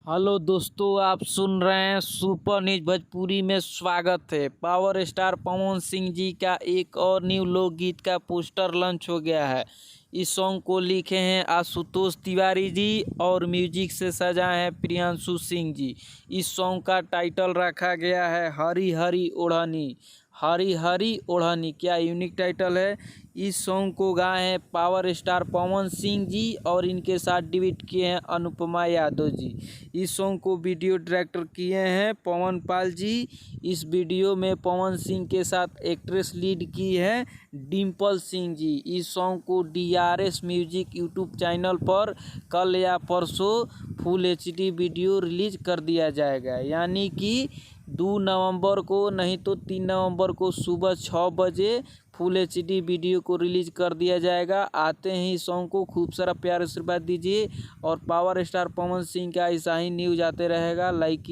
Hello दोस्तों, आप सुन रहे हैं सुपर न्यूज भोजपुरी में। स्वागत है। पावर स्टार पवन सिंह जी का एक और न्यू लोकगीत का पोस्टर लॉन्च हो गया है। इस सॉन्ग को लिखे हैं आशुतोष तिवारी जी और म्यूजिक से सजाए हैं प्रियांशु सिंह जी। इस सॉन्ग का टाइटल रखा गया है हरी हरी ओढ़नी। हरी हरी ओढ़नी, क्या यूनिक टाइटल है। इस सॉन्ग को गाए हैं पावर स्टार पवन सिंह जी और इनके साथ डिबेट किए हैं अनुपमा यादव जी। इस सॉन्ग को वीडियो डायरेक्टर किए हैं पवन पाल जी। इस वीडियो में पवन सिंह के साथ एक्ट्रेस लीड की है डिम्पल सिंह जी। इस सॉन्ग को DRS म्यूजिक यूट्यूब चैनल पर कल या परसों फुल HD वीडियो रिलीज कर दिया जाएगा, यानी कि 2 नवंबर को नहीं तो 3 नवंबर को सुबह 6 बजे फुल HD वीडियो को रिलीज कर दिया जाएगा। आते ही सॉन्ग को खूब सारा प्यार आशीर्वाद दीजिए और पावर स्टार पवन सिंह का ऐसा ही न्यूज आते रहेगा। लाइक